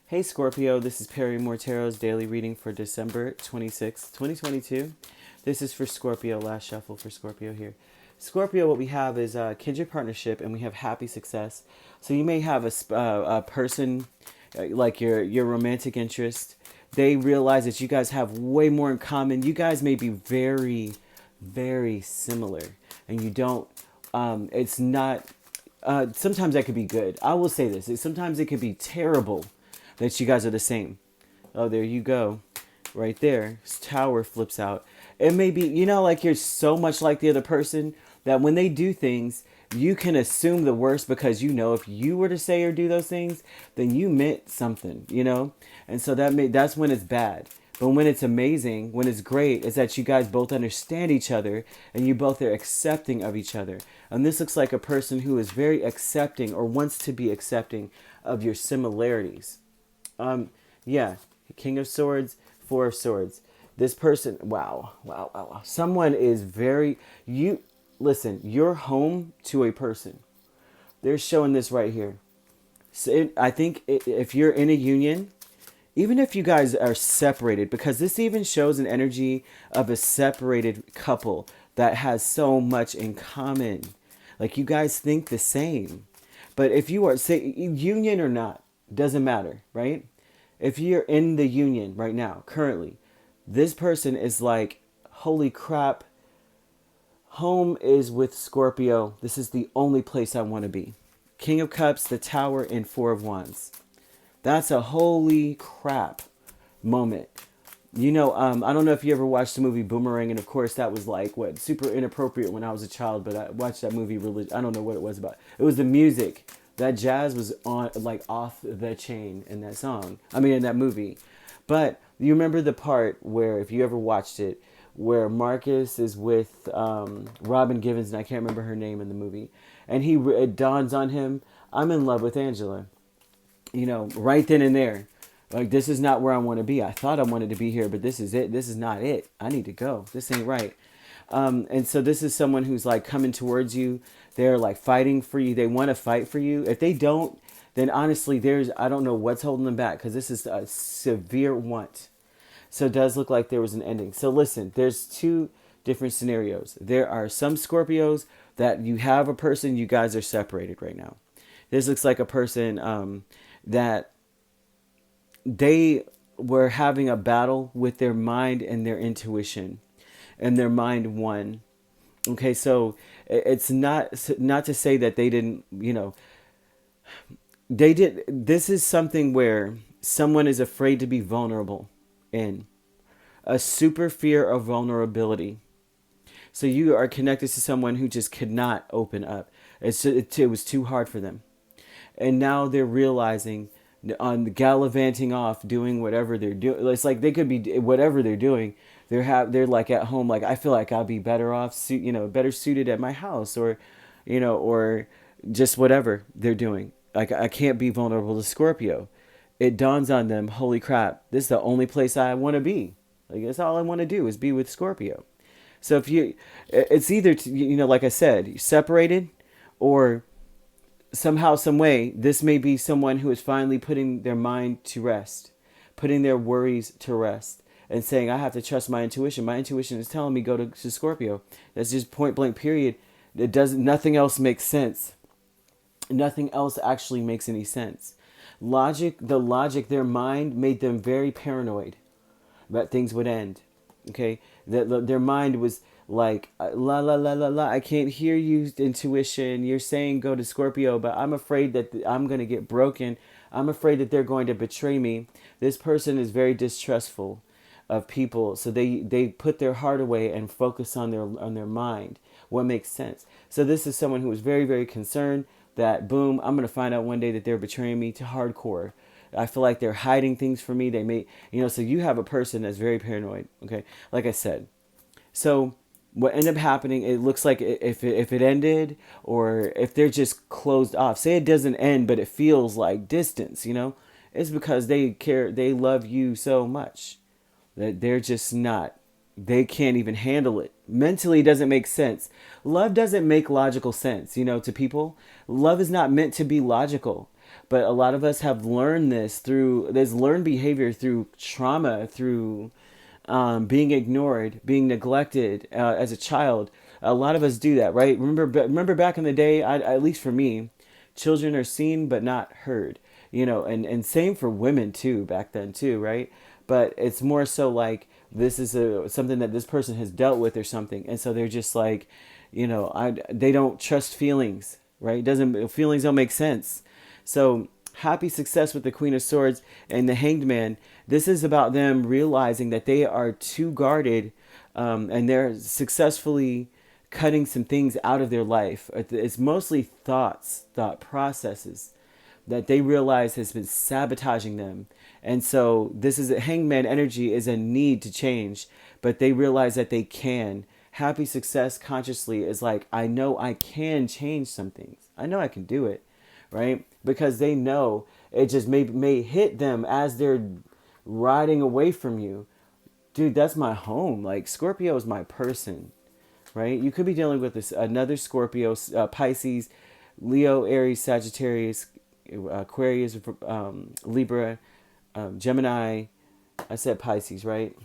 Hey Scorpio, this is Perrymore Tarot's daily reading for December 26th, 2022. This is for Scorpio, last shuffle for Scorpio here. Scorpio, what we have is a kindred partnership and we have happy success. So you may have a person like your romantic interest. They realize that you guys have way more in common. You guys may be very, very similar and you don't, it's not, sometimes that could be good. I will say this, sometimes it could be terrible that you guys are the same. Oh, there you go. Right there. This tower flips out. It may be, like you're so much like the other person that when they do things, you can assume the worst because if you were to say or do those things, then you meant something. And so that's when it's bad. But when it's amazing, when it's great, is that you guys both understand each other and you both are accepting of each other. And this looks like a person who is very accepting or wants to be accepting of your similarities. Yeah, King of Swords, Four of Swords. This person, wow. Someone is listen, you're home to a person. They're showing this right here. So I think if you're in a union, even if you guys are separated, because this even shows an energy of a separated couple that has so much in common. Like you guys think the same. But if you are, say, union or not, doesn't matter, right? If you're in the union right now, currently, this person is like, holy crap, home is with Scorpio. This is the only place I want to be. King of Cups, the Tower, and Four of Wands. That's a holy crap moment. I don't know if you ever watched the movie Boomerang, and of course that was super inappropriate when I was a child, but I watched that movie I don't know what it was about. It was the music. That jazz was on off the chain in that song. In that movie. But you remember the part where, if you ever watched it, where Marcus is with Robin Givens, and I can't remember her name in the movie, and it dawns on him, I'm in love with Angela. Right then and there. This is not where I want to be. I thought I wanted to be here, but this is it. This is not it. I need to go. This ain't right. And so this is someone who's coming towards you. They're fighting for you. They want to fight for you. If they don't, then honestly, I don't know what's holding them back, because this is a severe want. So it does look like there was an ending. So listen, there's two different scenarios. There are some Scorpios that you have a person, you guys are separated right now. This looks like a person that they were having a battle with their mind and their intuition, and their mind won. Okay, so it's not to say that they didn't, they did. This is something where someone is afraid to be vulnerable in a super fear of vulnerability. So you are connected to someone who just could not open up. It was too hard for them. And now they're realizing, on gallivanting off, doing whatever they're doing. It's like they could be whatever they're doing. They're at home. I feel like I'll be better off, better suited at my house, or just whatever they're doing. I can't be vulnerable to Scorpio. It dawns on them, holy crap, this is the only place I want to be. That's all I want to do is be with Scorpio. So it's either, like I said, separated, or somehow, some way, this may be someone who is finally putting their mind to rest, putting their worries to rest, and saying, I have to trust my intuition. My intuition is telling me go to Scorpio. That's just point blank, period. Nothing else makes sense. Nothing else actually makes any sense. Their mind made them very paranoid that things would end. Okay? Their mind was like, la la la la la, I can't hear you, intuition. You're saying go to Scorpio, but I'm afraid that I'm going to get broken. I'm afraid that they're going to betray me. This person is very distrustful of people, so they put their heart away and focus on their mind. What makes sense? So this is someone who is very, very concerned that, boom, I'm going to find out one day that they're betraying me to hardcore. I feel like they're hiding things from me. They may, so you have a person that's very paranoid. Okay. Like I said. So what ended up happening, it looks like if it ended, or if they're just closed off, say it doesn't end, but it feels like distance, it's because they love you so much that they're just not, they can't even handle it. Mentally, it doesn't make sense. Love doesn't make logical sense, to people. Love is not meant to be logical. But a lot of us have learned there's learned behavior through trauma, through being ignored, being neglected as a child. A lot of us do that, right? Remember back in the day, at least for me, children are seen but not heard, and same for women too, back then too, right? But it's more so like this is something that this person has dealt with or something. And so they're just like, they don't trust feelings, right? Feelings don't make sense. So happy success with the Queen of Swords and the Hanged Man. This is about them realizing that they are too guarded, and they're successfully cutting some things out of their life. It's mostly thought processes that they realize has been sabotaging them. And so this is hangman energy is a need to change, but they realize that they can. Happy success consciously is like, I know I can change some things. I know I can do it, right? Because they know it just may hit them as they're riding away from you. Dude, that's my home. Like, Scorpio is my person, right? You could be dealing with another Scorpio, Pisces, Leo, Aries, Sagittarius, Aquarius, Libra, Gemini. I said Pisces, right?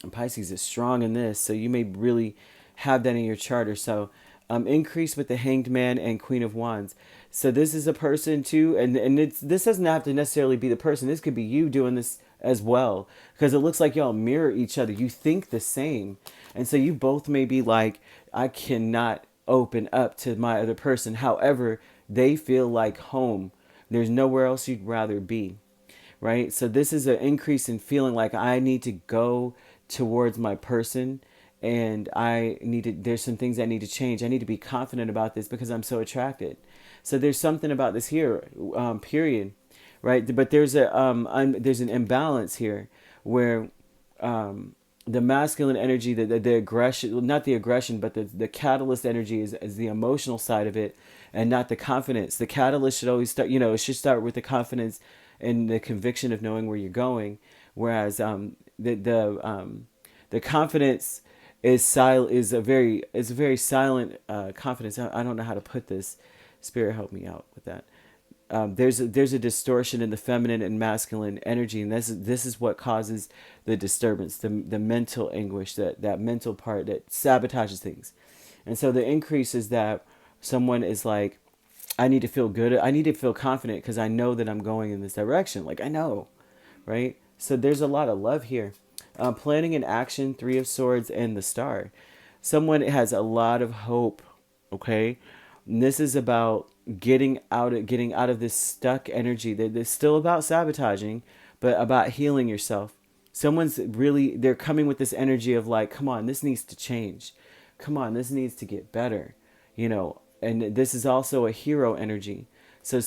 And Pisces is strong in this, so you may really have that in your chart or so. Increase with the Hanged Man and Queen of Wands. So this is a person too, and this doesn't have to necessarily be the person. This could be you doing this as well, because it looks like y'all mirror each other. You think the same, and so you both may be like, I cannot open up to my other person. However, they feel like home. There's nowhere else you'd rather be, right? So this is an increase in feeling like I need to go towards my person, and there's some things I need to change. I need to be confident about this because I'm so attracted. So there's something about this here, period, right? But there's an imbalance here where the masculine energy, the aggression, not the aggression, but the catalyst energy is the emotional side of it, and not the confidence. The catalyst should always start, it should start with the confidence and the conviction of knowing where you're going. Whereas the confidence is a very silent confidence. I don't know how to put this. Spirit, help me out with that. There's a distortion in the feminine and masculine energy, and this is what causes the disturbance, the mental anguish, that mental part that sabotages things. And so the increase is that someone is like, I need to feel good, I need to feel confident because I know that I'm going in this direction. Like, I know, right? So there's a lot of love here. Planning and action, Three of Swords and the Star. Someone has a lot of hope, okay? And this is about getting out of this stuck energy. It's still about sabotaging, but about healing yourself. They're coming with this energy of like, come on, this needs to change. Come on, this needs to get better, and this is also a hero energy. So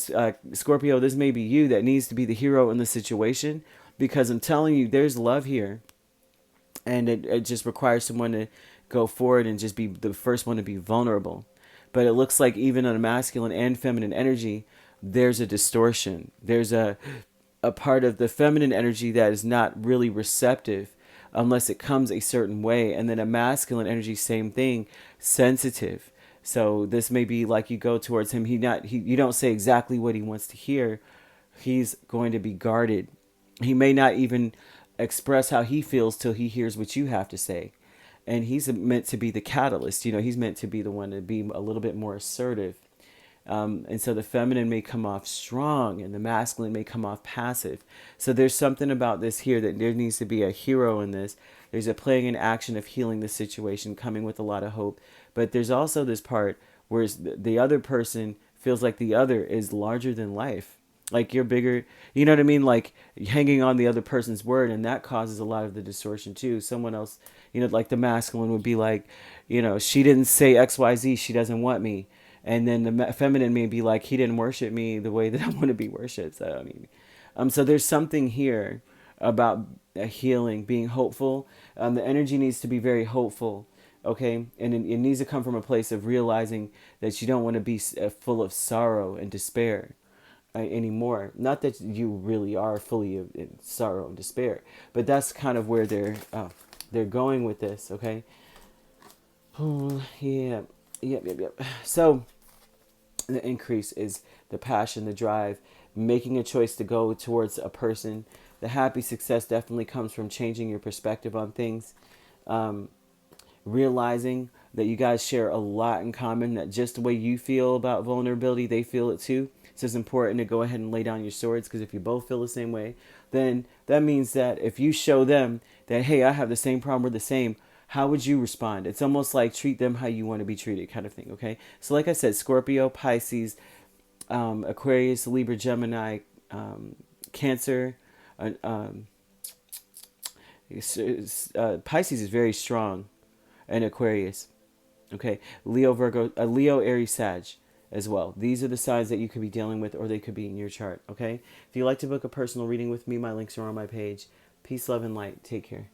Scorpio, this may be you that needs to be the hero in the situation, because I'm telling you, there's love here. And it just requires someone to go forward and just be the first one to be vulnerable. But it looks like even on a masculine and feminine energy, there's a distortion. There's a part of the feminine energy that is not really receptive unless it comes a certain way. And then a masculine energy, same thing, sensitive. So this may be like you go towards him. You don't say exactly what he wants to hear. He's going to be guarded. He may not even express how he feels till he hears what you have to say. And he's meant to be the catalyst. He's meant to be the one to be a little bit more assertive. And so the feminine may come off strong and the masculine may come off passive. So there's something about this here that there needs to be a hero in this. There's a playing an action of healing the situation, coming with a lot of hope. But there's also this part where the other person feels like the other is larger than life. Like you're bigger, you know what I mean? Like hanging on the other person's word, and that causes a lot of the distortion too. Someone else, like the masculine would be like, she didn't say XYZ, she doesn't want me. And then the feminine may be like, he didn't worship me the way that I want to be worshipped. So there's something here about healing, being hopeful. The energy needs to be very hopeful. Okay. And it needs to come from a place of realizing that you don't want to be full of sorrow and despair anymore. Not that you really are fully in sorrow and despair, but that's kind of where they're going with this. Okay. Oh, yeah. Yep. So The increase is the passion, the drive, making a choice to go towards a person. The happy success definitely comes from changing your perspective on things, realizing that you guys share a lot in common, that just the way you feel about vulnerability, they feel it too. So it's important to go ahead and lay down your swords, because if you both feel the same way, then that means that if you show them that, hey, I have the same problem, we're the same, how would you respond? It's almost like treat them how you want to be treated kind of thing, okay? So like I said, Scorpio, Pisces, Aquarius, Libra, Gemini, Cancer, Pisces is very strong, and Aquarius. Okay, Leo, Virgo, Leo, Aries, Sag as well. These are the signs that you could be dealing with, or they could be in your chart. Okay, if you'd like to book a personal reading with me, my links are on my page. Peace, love, and light. Take care.